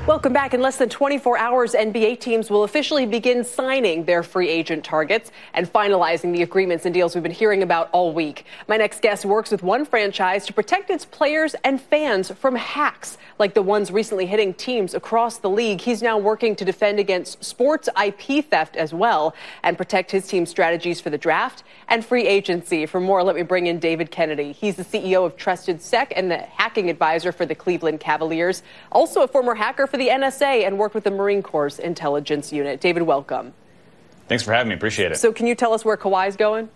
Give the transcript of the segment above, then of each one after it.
Welcome back. In less than 24 hours, NBA teams will officially begin signing their free agent targets and finalizing the agreements and deals we've been hearing about all week. My next guest works with one franchise to protect its players and fans from hacks like the ones recently hitting teams across the league. He's now working to defend against sports IP theft as well and protect his team's strategies for the draft and free agency. For more, let me bring in David Kennedy. He's the CEO of TrustedSec and the hacking advisor for the Cleveland Cavaliers, also a former hacker for the NSA and worked with the Marine Corps Intelligence Unit. David, welcome. Thanks for having me. Appreciate it. So can you tell us where Kawhi's going?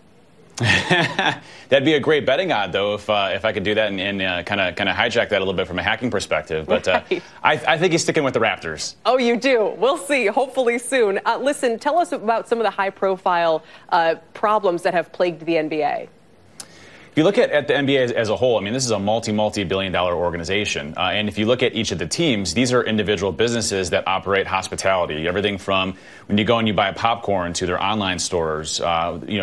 That'd be a great betting odd, though, if I could do that and kind of hijack that a little bit from a hacking perspective. But right. I think he's sticking with the Raptors. Oh, you do? We'll see. Hopefully soon. Listen, tell us about some of the high-profile problems that have plagued the NBA. If you look at the NBA as a whole, I mean, this is a multi-billion-dollar organization. And if you look at each of the teams, these are individual businesses that operate hospitality. Everything from when you go and you buy popcorn to their online stores,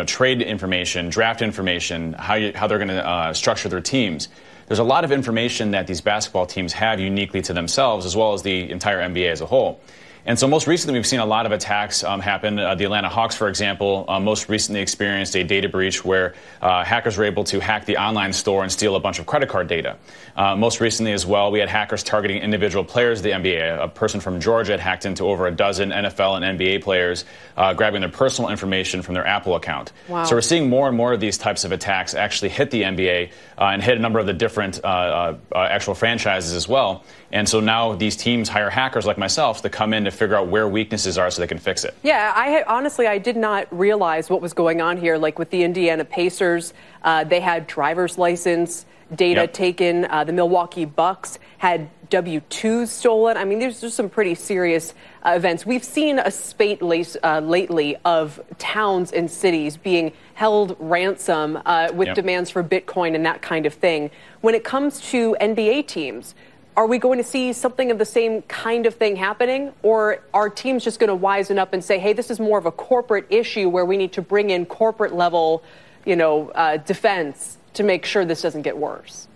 trade information, draft information, how they're going to structure their teams. There's a lot of information that these basketball teams have uniquely to themselves, as well as the entire NBA as a whole. And so most recently, we've seen a lot of attacks happen. The Atlanta Hawks, for example, most recently experienced a data breach where hackers were able to hack the online store and steal a bunch of credit card data. Most recently as well, we had hackers targeting individual players of the NBA. A person from Georgia had hacked into over a dozen NFL and NBA players, grabbing their personal information from their Apple account. Wow. So we're seeing more and more of these types of attacks actually hit the NBA and hit a number of the different actual franchises as well. And so now these teams hire hackers like myself to come in to figure out where weaknesses are so they can fix it. Yeah, honestly, I did not realize what was going on here. Like with the Indiana Pacers, they had driver's license data taken. The Milwaukee Bucks had W-2s stolen. I mean, there's just some pretty serious events. We've seen a spate lately of towns and cities being held ransom with demands for Bitcoin and that kind of thing. When it comes to NBA teams, are we going to see something of the same kind of thing happening? Or are teams just going to wisen up and say, hey, this is more of a corporate issue where we need to bring in corporate level, defense to make sure this doesn't get worse?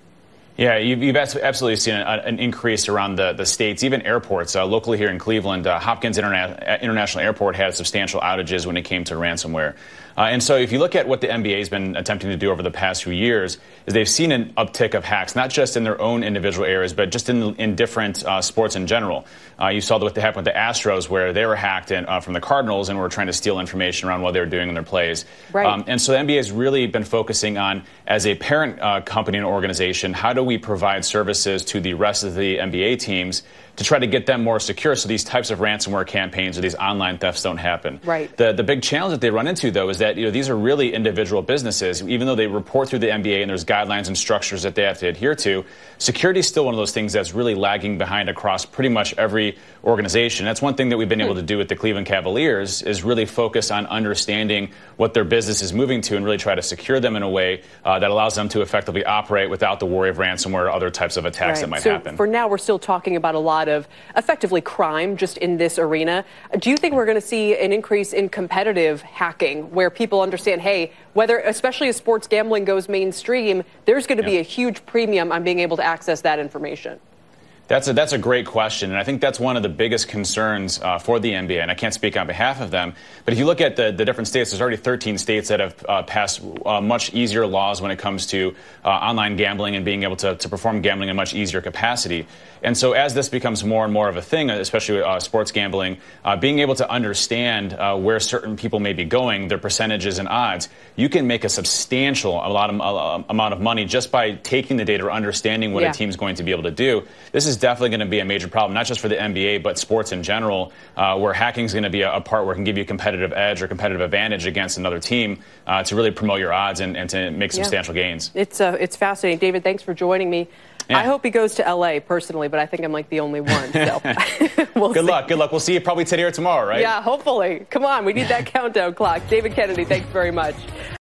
Yeah, you've absolutely seen an increase around the states, even airports. Locally here in Cleveland, Hopkins International Airport had substantial outages when it came to ransomware. And so if you look at what the NBA has been attempting to do over the past few years, is they've seen an uptick of hacks, not just in their own individual areas, but just in different sports in general. You saw what happened with the Astros, where they were hacked from the Cardinals and were trying to steal information around what they were doing in their plays. Right. And so the NBA has really been focusing on, as a parent company and organization, how do we provide services to the rest of the NBA teams to try to get them more secure so these types of ransomware campaigns or these online thefts don't happen. Right. The big challenge that they run into, though, is that these are really individual businesses. Even though they report through the NBA and there's guidelines and structures that they have to adhere to, security is still one of those things that's really lagging behind across pretty much every organization. That's one thing that we've been able to do with the Cleveland Cavaliers is really focus on understanding what their business is moving to and really try to secure them in a way that allows them to effectively operate without the worry of ransomware or other types of attacks that might happen. For now, we're still talking about a lot of effectively crime just in this arena. Do you think we're going to see an increase in competitive hacking where people understand, hey, whether, especially as sports gambling goes mainstream, there's going to be a huge premium on being able to access that information? That's a great question, and I think that's one of the biggest concerns for the NBA, and I can't speak on behalf of them. But if you look at the different states, there's already 13 states that have passed much easier laws when it comes to online gambling and being able to perform gambling in a much easier capacity. And so as this becomes more and more of a thing, especially sports gambling, being able to understand where certain people may be going, their percentages and odds, you can make a substantial amount of money just by taking the data or understanding what a team's going to be able to do. This is definitely going to be a major problem, not just for the NBA, but sports in general, where hacking is going to be a part where it can give you a competitive edge or competitive advantage against another team to really promote your odds and to make substantial gains. It's fascinating. David, thanks for joining me. Yeah. I hope he goes to L.A. personally, but I think I'm like the only one. So Good luck. We'll see you probably today or tomorrow, right? Yeah, hopefully. Come on, we need that countdown clock. David Kennedy, thanks very much.